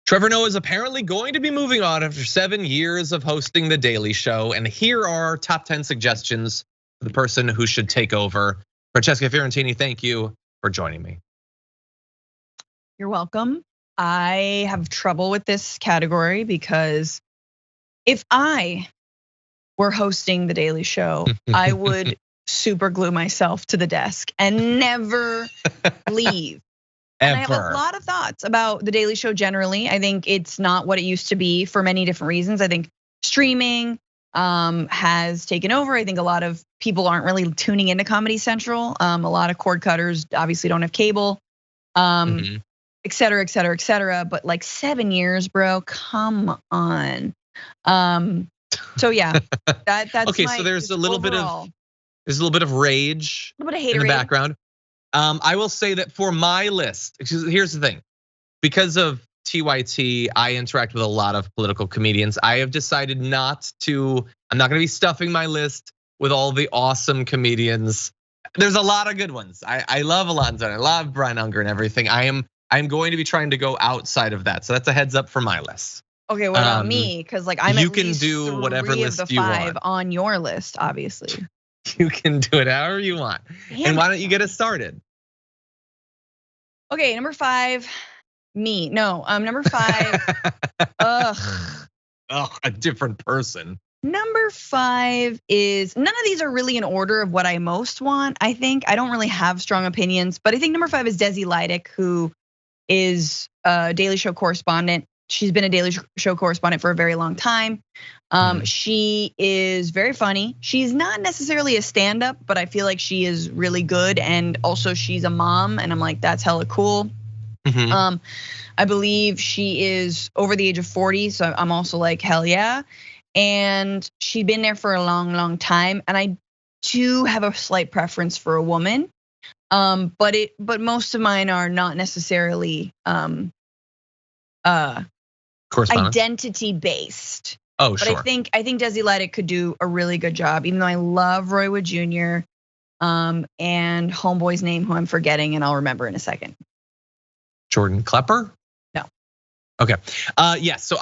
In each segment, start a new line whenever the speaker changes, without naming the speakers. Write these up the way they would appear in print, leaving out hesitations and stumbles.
Trevor Noah is apparently going to be moving on after 7 years of hosting The Daily Show. And here are our top 10 suggestions for the person who should take over. Francesca Fiorentini, thank you for joining me.
You're welcome. I have trouble with this category because if I were hosting The Daily Show, I would super glue myself to the desk and never leave. And I have a lot of thoughts about The Daily Show generally. I think it's not what it used to be for many different reasons. I think streaming has taken over. I think a lot of people aren't really tuning into Comedy Central. A lot of cord cutters obviously don't have cable, et cetera, et cetera, et cetera. But like 7 years, bro, come on. So yeah, that's
okay. So there's a little bit of rage in the background. I will say that for my list, here's the thing. Because of TYT, I interact with a lot of political comedians. I have decided I'm not gonna be stuffing my list with all the awesome comedians. There's a lot of good ones. I love Alonzo, I love Brian Unger and everything. I am going to be trying to go outside of that. So that's a heads up for my list.
Okay, what about me? Because like I'm
you
at
can
least
do whatever
three
list
of the
you
five
want.
on your list, obviously.
You can do it however you want. And why don't you get us started?
Okay, number 5, me. No, number 5. Ugh.
Oh, a different person.
Number 5 is, none of these are really in order of what I most want. I think I don't really have strong opinions, but I think number 5 is Desi Lydic, who is a Daily Show correspondent. She's been a Daily Show correspondent for a very long time. She is very funny. She's not necessarily a stand-up, but I feel like she is really good. And also she's a mom, and I'm like, that's hella cool. I believe she is over the age of 40, so I'm also like, hell yeah. And she'd been there for a long, long time. And I do have a slight preference for a woman. But most of mine are not necessarily identity based.
Oh, sure.
But I think Desi Lydic could do a really good job, even though I love Roy Wood Jr. And homeboy's name, who I'm forgetting, and I'll remember in a second.
Jordan Klepper?
No.
Okay. Yeah. So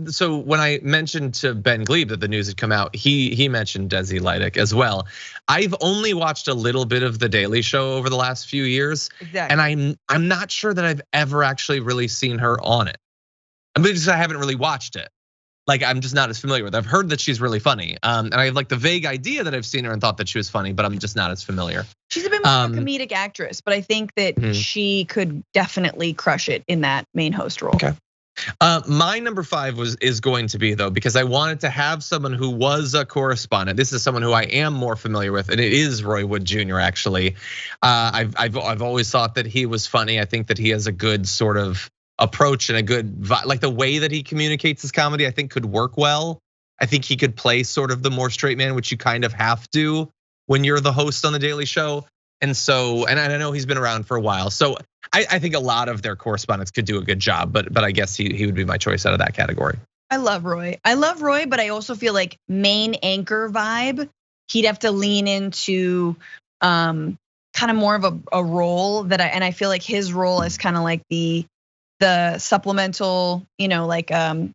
so when I mentioned to Ben Glebe that the news had come out, he mentioned Desi Lydic as well. I've only watched a little bit of The Daily Show over the last few years,
exactly.
And I'm not sure that I've ever actually really seen her on it. I mean, I haven't really watched it. Like, I'm just not as familiar with. I've heard that she's really funny, and I have like the vague idea that I've seen her and thought that she was funny, but I'm just not as familiar.
She's a bit more of a comedic actress, but I think that she could definitely crush it in that main host role.
Okay. My number 5 is going to be, though, because I wanted to have someone who was a correspondent. This is someone who I am more familiar with, and it is Roy Wood Jr. Actually, I've always thought that he was funny. I think that he has a good sort of approach and a good, like the way that he communicates his comedy, I think could work well. I think he could play sort of the more straight man, which you kind of have to when you're the host on The Daily Show. And so, and I know he's been around for a while. So I think a lot of their correspondents could do a good job, but I guess he would be my choice out of that category.
I love Roy, but I also feel like main anchor vibe, he'd have to lean into kind of more of a role that I feel like his role is kind of like the supplemental, like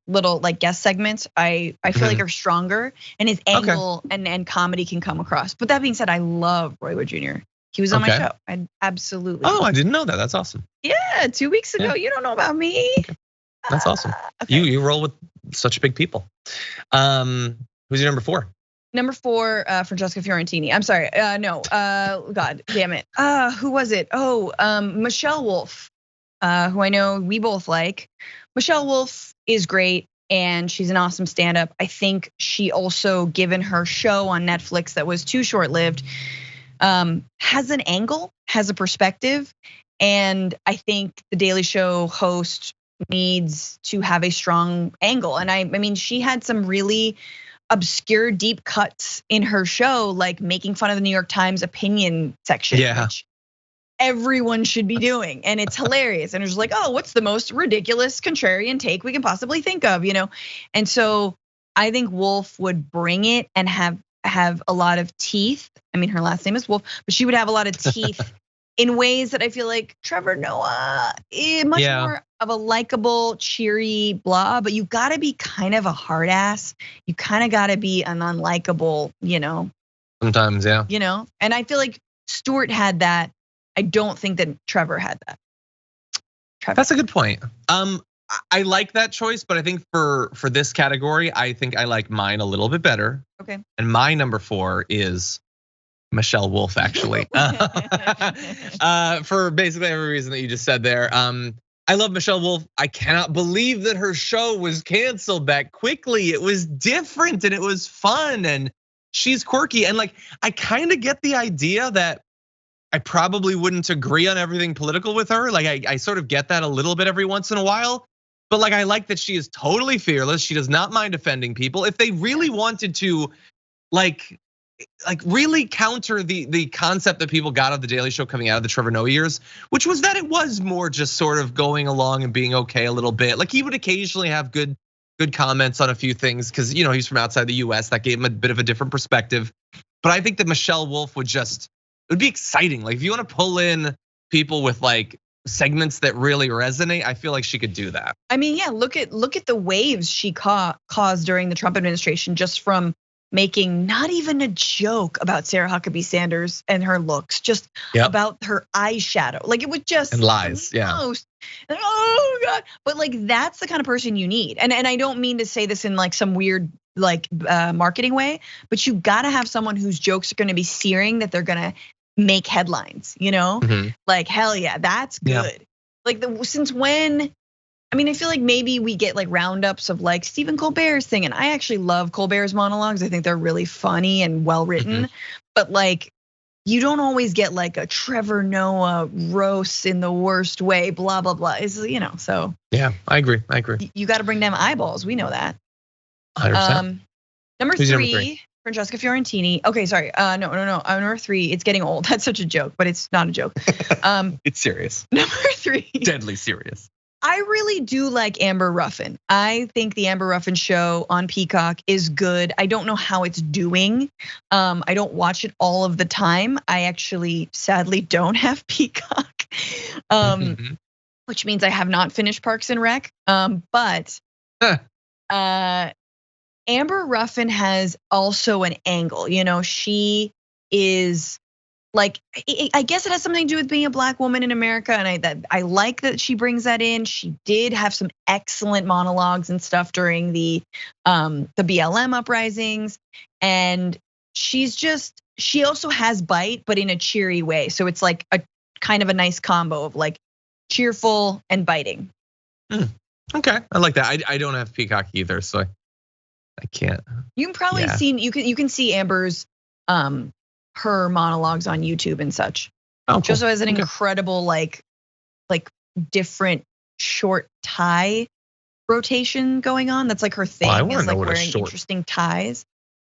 little like guest segments, I feel like are stronger, and his angle and comedy can come across. But that being said, I love Roy Wood Jr. He was on my show. I absolutely.
Oh, I didn't know that. That's awesome.
Yeah, 2 weeks ago. Yeah. You don't know about me.
Okay. That's awesome. Okay. You roll with such big people. Who's your number 4?
Number 4, Francesca Fiorentini. I'm sorry. No. God damn it. Who was it? Oh, Michelle Wolf. Who I know we both like. Michelle Wolf is great, and she's an awesome stand-up. I think she also, given her show on Netflix that was too short-lived, has an angle, has a perspective, and I think the Daily Show host needs to have a strong angle. And I mean, she had some really obscure deep cuts in her show, like making fun of the New York Times opinion section.
Yeah.
Which everyone should be doing, and it's hilarious. And it's like, oh, what's the most ridiculous contrarian take we can possibly think of, And so I think Wolf would bring it and have a lot of teeth. I mean, her last name is Wolf, but she would have a lot of teeth in ways that I feel like Trevor Noah is much more of a likable, cheery blah, but you gotta be kind of a hard ass. You kind of gotta be an unlikable,
Sometimes, yeah.
And I feel like Stewart had that. I don't think that Trevor had that.
That's a good point. I like that choice, but I think for this category, I think I like mine a little bit better.
Okay.
And my number 4 is Michelle Wolf, actually. For basically every reason that you just said there. I love Michelle Wolf. I cannot believe that her show was canceled that quickly. It was different and it was fun and she's quirky. And like, I kind of get the idea that I probably wouldn't agree on everything political with her. Like I sort of get that a little bit every once in a while. But like, I like that she is totally fearless. She does not mind offending people. If they really wanted to like really counter the concept that people got of the Daily Show coming out of the Trevor Noah years, which was that it was more just sort of going along and being okay a little bit. Like he would occasionally have good comments on a few things because he's from outside the US. That gave him a bit of a different perspective. But I think that Michelle Wolf would it would be exciting. Like if you want to pull in people with like segments that really resonate, I feel like she could do that.
I mean, yeah, look at the waves she caused during the Trump administration just from making not even a joke about Sarah Huckabee Sanders and her looks, just about her eyeshadow. Like it was just
and lies,
oh God. But like that's the kind of person you need. And I don't mean to say this in like some weird like marketing way, but you gotta have someone whose jokes are gonna be searing, that they're gonna make headlines, Like hell yeah, that's good. Like since when? I mean, I feel like maybe we get like roundups of like Stephen Colbert's thing, and I actually love Colbert's monologues. I think they're really funny and well written. But like, you don't always get like a Trevor Noah roast in the worst way, blah blah blah. Is so.
Yeah, I agree.
You got to bring them eyeballs. We know that.
100%.
Number three, Francesca Fiorentini. Okay, sorry. No. Number 3, it's getting old. That's such a joke, but it's not a joke.
It's serious.
Number 3.
Deadly serious.
I really do like Amber Ruffin. I think the Amber Ruffin show on Peacock is good. I don't know how it's doing. I don't watch it all of the time. I actually sadly don't have Peacock. Which means I have not finished Parks and Rec. But Amber Ruffin has also an angle. She is like, I guess it has something to do with being a Black woman in America, and I like that she brings that in. She did have some excellent monologues and stuff during the BLM uprisings, and she also has bite, but in a cheery way. So it's like a kind of a nice combo of like cheerful and biting.
Okay, I like that. I don't have Peacock either, so I can't.
You can probably you can see Amber's her monologues on YouTube and such.
Cool.
She also has an incredible like different short tie rotation going on. That's like her thing.
I want to know
like
what
wearing interesting ties.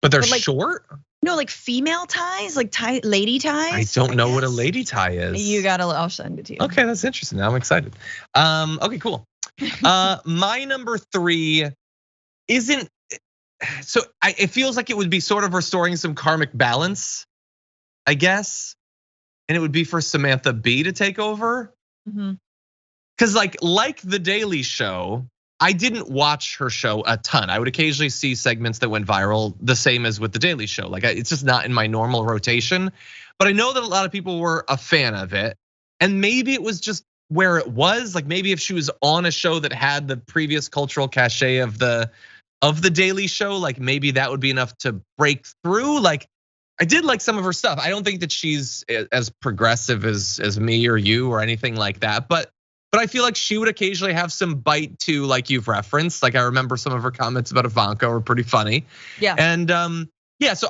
But they're like, short?
No, like female ties, like lady ties.
I don't know what a lady tie is.
You gotta, I'll send it to you.
Okay, that's interesting. Now I'm excited. Okay, cool. My number 3 isn't. So it feels like it would be sort of restoring some karmic balance, I guess, and it would be for Samantha Bee to take over. Because like the Daily Show, I didn't watch her show a ton. I would occasionally see segments that went viral, the same as with the Daily Show. Like it's just not in my normal rotation. But I know that a lot of people were a fan of it, and maybe it was just where it was. Like maybe if she was on a show that had the previous cultural cachet of the Daily Show, like maybe that would be enough to break through. Like I did like some of her stuff. I don't think that she's as progressive as me or you or anything like that. But I feel like she would occasionally have some bite to, like you've referenced. Like I remember some of her comments about Ivanka were pretty funny.
Yeah.
And yeah, so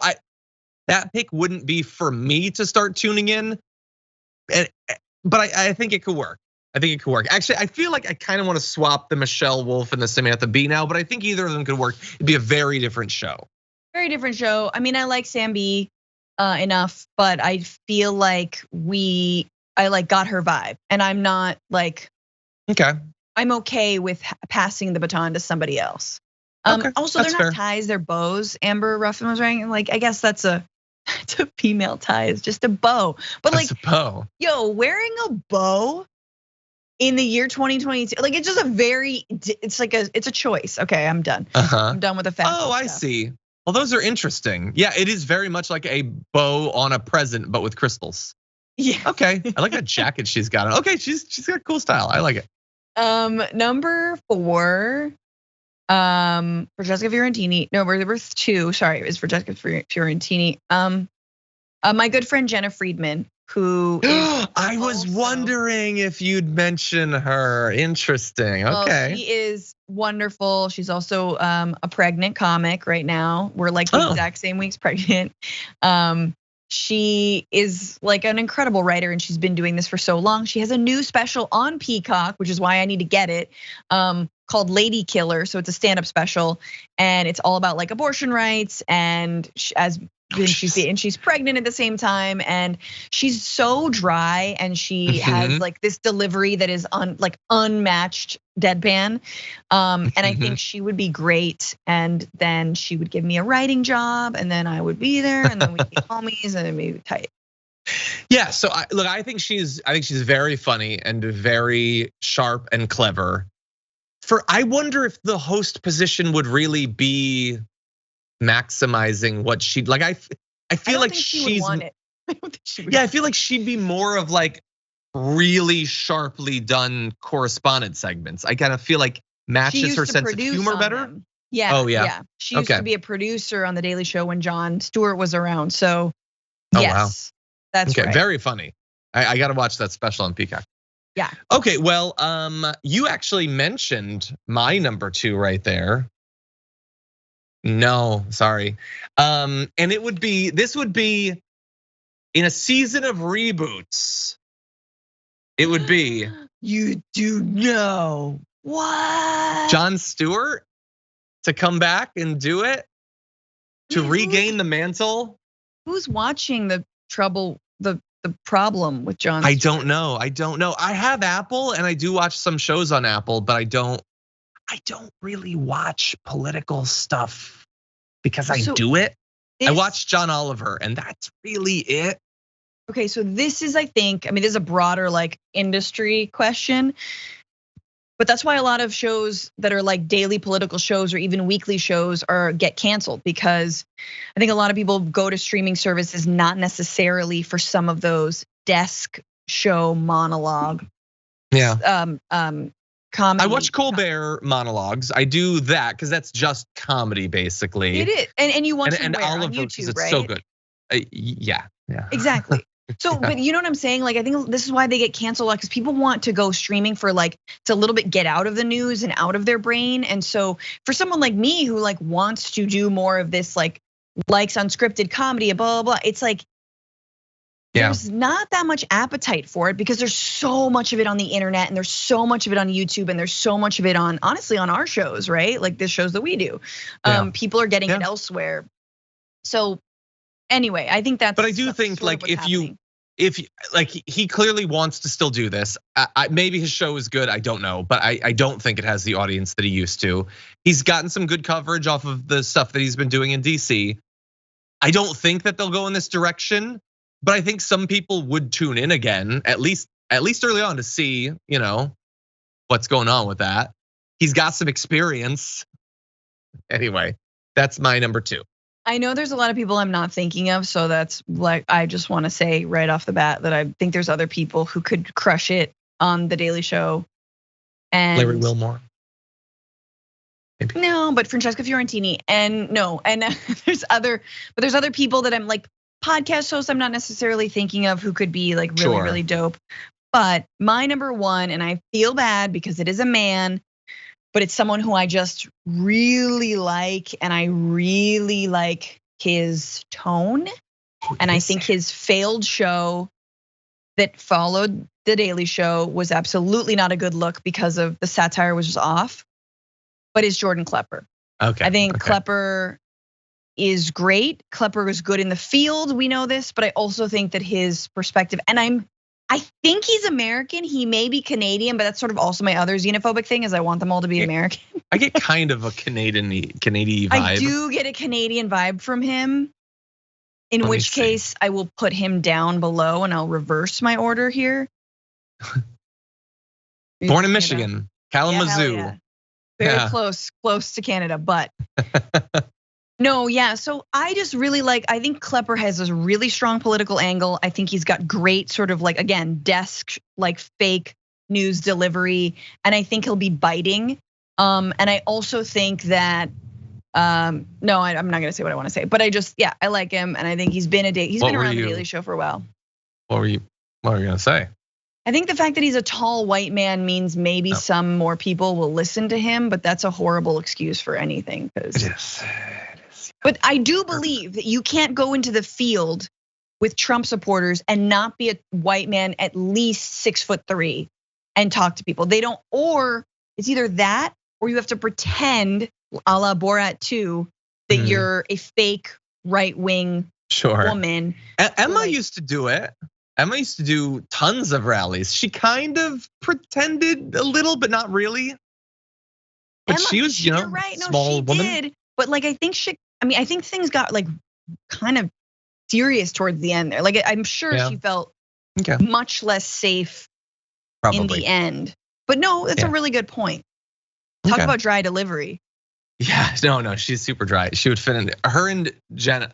that pick wouldn't be for me to start tuning in. But I think it could work. Actually, I feel like I kind of want to swap the Michelle Wolf and the Samantha Bee now, but I think either of them could work. It'd be a very different show.
Very different show. I mean, I like Sam Bee enough, but I feel like I like got her vibe, and I'm not like,
okay.
I'm okay with passing the baton to somebody else.
Okay,
also, they're not ties, they're bows. Amber Ruffin was wearing, like, I guess it's Just a female tie is just a bow. But like,
a bow.
Yo, wearing a bow in the year 2022, like it's just it's a choice. Okay, I'm done. I'm done with the fashion.
Oh, I see. Well, those are interesting. Yeah, it is very much like a bow on a present, but with crystals.
Yeah.
Okay, I like that jacket she's got on. Okay, she's got cool style. I like it.
Number 4, Francesca Fiorentini. No, number 2. Sorry, it was Francesca Fiorentini. My good friend Jenna Friedman, who
I was wondering if you'd mention her. Interesting. Okay.
Well, she is wonderful. She's also a pregnant comic right now. We're like the exact same weeks pregnant. She is like an incredible writer and she's been doing this for so long. She has a new special on Peacock, which is why I need to get it, called Lady Killer. So it's a stand-up special and it's all about like abortion rights and she's pregnant at the same time and she's so dry and she has like this delivery that is unmatched deadpan. And I think she would be great. And then she would give me a writing job and then I would be there and then we'd be homies and it'd be tight.
Yeah, so I think she's very funny and very sharp and clever. I wonder if the host position would really be maximizing what she'd like. I feel like she's want it. I feel like she'd be more of like really sharply done correspondent segments. I kind of feel like matches her sense of humor better.
Them. Yeah. Oh yeah. She used to be a producer on the Daily Show when Jon Stewart was around. So yes, that's right.
Very funny. I got to watch that special on Peacock.
Yeah.
Okay. Well, you actually mentioned my number 2 right there. No, sorry. And this would be in a season of reboots. It would be.
You do know what?
Jon Stewart to come back and do it, to regain the mantle.
Who's watching the problem with Jon
Stewart? I don't know. I have Apple and I do watch some shows on Apple, but I don't really watch political stuff because I do it. I watch John Oliver and that's really it.
Okay, so this is, this is a broader like industry question, but that's why a lot of shows that are like daily political shows or even weekly shows get canceled, because I think a lot of people go to streaming services not necessarily for some of those desk show monologue.
Yeah.
Comedy.
I watch Colbert monologues. I do that because that's just comedy, basically.
It is, and you watch them
Oliver,
on YouTube, right?
It's so good. Yeah.
Exactly. So, but you know what I'm saying? Like, I think this is why they get canceled, because people want to go streaming for like to a little bit get out of the news and out of their brain. And so, for someone like me who like wants to do more of this likes unscripted comedy, blah blah blah, it's like. There's not that much appetite for it because there's so much of it on the internet and there's so much of it on YouTube and there's so much of it honestly on our shows, right? Like the shows that we do. People are getting it elsewhere. So anyway, I think that's.
But I do think like if he clearly wants to still do this. Maybe his show is good. I don't know, but I don't think it has the audience that he used to. He's gotten some good coverage off of the stuff that he's been doing in DC. I don't think that they'll go in this direction. But I think some people would tune in again, at least early on, to see, what's going on with that. He's got some experience. Anyway, that's my number 2.
I know there's a lot of people I'm not thinking of, so that's like I just want to say right off the bat that I think there's other people who could crush it on the Daily Show. And
Larry Wilmore. Maybe.
No, but Francesca Fiorentini, and there's other people that I'm like. Podcast hosts I'm not necessarily thinking of who could be like really, really dope. But my number 1, and I feel bad because it is a man, but it's someone who I just really like, and I really like his tone. And I think his failed show that followed the Daily Show was absolutely not a good look because of the satire was just off. But it's Jordan Klepper.
Okay.
I think Klepper is great. Klepper is good in the field. We know this, but I also think that his perspective, and I think he's American. He may be Canadian, but that's sort of also my other xenophobic thing is I want them all to be American.
I get kind of a Canadian vibe.
I do get a Canadian vibe from him. In which case, I will put him down below and I'll reverse my order here.
Born in Michigan, Kalamazoo.
Yeah. Very close to Canada, but no, yeah. So I just really I think Klepper has a really strong political angle. I think he's got great sort of again, desk, fake news delivery. And I think he'll be biting. And I also think that, no, I'm not gonna say what I wanna say, but I like him. And I think he's been around the Daily Show for a while.
What were you gonna say?
I think the fact that he's a tall white man means maybe some more people will listen to him, but that's a horrible excuse for anything.
It is.
But I do believe that you can't go into the field with Trump supporters and not be a white man at least 6'3" and talk to people. They don't, or it's either that or you have to pretend, a la Borat 2, that you're a fake right-wing woman.
Emma used to do it. Emma used to do tons of rallies. She kind of pretended a little, but not really. But
Emma,
she was, small woman.
Did, but I think things got kind of serious towards the end there. I'm sure she felt much less safe in the end. But no, that's a really good point. Talk about dry delivery.
Yeah, no, she's super dry. She would fit in her and Jen,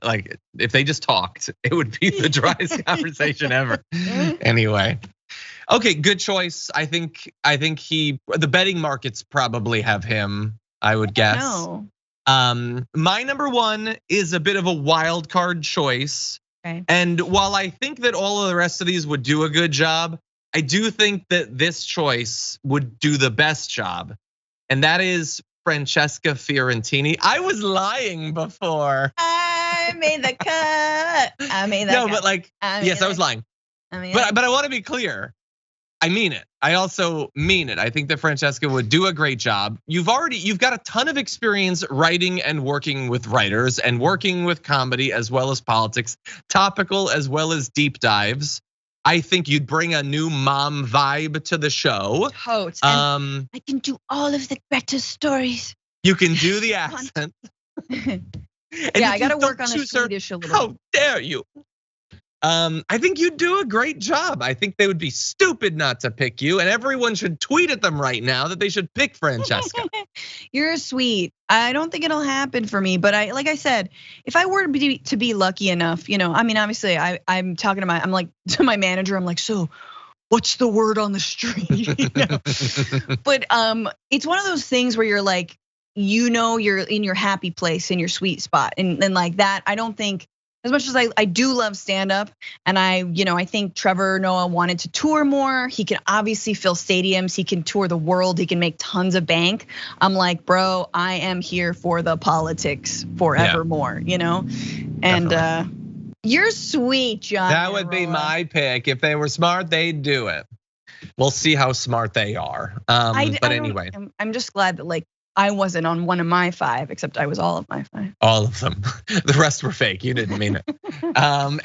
if they just talked, it would be the driest conversation ever. Anyway, okay, good choice. I think the betting markets probably have him, I would guess.
No.
My number one is a bit of a wild card choice.
Okay.
And while I think that all of the rest of these would do a good job, I do think that this choice would do the best job. And that is Francesca Fiorentini. I was lying before.
I made the cut.
No, but yes, I was lying. But I want to be clear. I mean it. I also mean it. I think that Francesca would do a great job. You've got a ton of experience writing and working with writers and working with comedy as well as politics, topical as well as deep dives. I think you'd bring a new mom vibe to the show.
Totes. I can do all of the better stories.
You can do the accent.
Yeah, I gotta work on the Swedish a little.
How dare you? I think you do a great job. I think they would be stupid not to pick you, and everyone should tweet at them right now that they should pick Francesca.
You're sweet. I don't think it'll happen for me, but like I said, if I were to be lucky enough, obviously I'm talking to to my manager. I'm like, so what's the word on the street? But it's one of those things where you're you're in your happy place, in your sweet spot, and like that. I don't think. As much as I do love stand up, and I think Trevor Noah wanted to tour more. He can obviously fill stadiums. He can tour the world. He can make tons of bank. I'm like, bro, I am here for the politics forevermore, And you're sweet, Jon.
That would be my pick. If they were smart, they'd do it. We'll see how smart they are. But anyway,
I'm just glad that I wasn't on one of my 5, except I was all of my 5.
All of them. The rest were fake. You didn't mean it.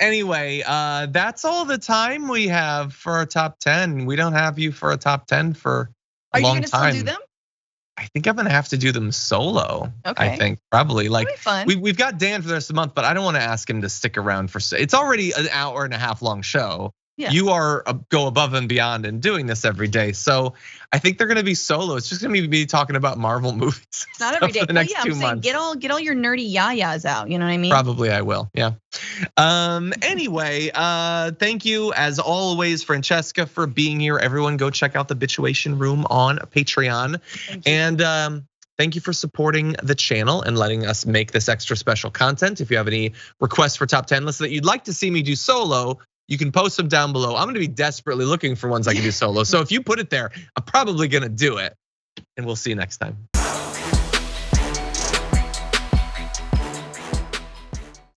Anyway, that's all the time we have for our top 10. We don't have you for a top 10 for a long time. Are you
gonna still do them?
I think I'm gonna have to do them solo.
Okay.
I think probably
fun.
We've got Dan for the rest of the month, but I don't want to ask him to stick around it's already an hour and a half long show.
Yeah.
You are go above and beyond in doing this every day. So I think they're gonna be solo. It's just gonna be me talking about Marvel movies.
Not every day.
For the next 2 months.
Get all your nerdy yayas out. You know what I mean?
Probably I will. Yeah. Anyway, thank you as always, Francesca, for being here. Everyone, go check out the Bitchuation Room on Patreon. And thank you for supporting the channel and letting us make this extra special content. If you have any requests for top 10 lists that you'd like to see me do solo, you can post them down below. I'm gonna be desperately looking for ones I can do solo. So if you put it there, I'm probably gonna do it. And we'll see you next time.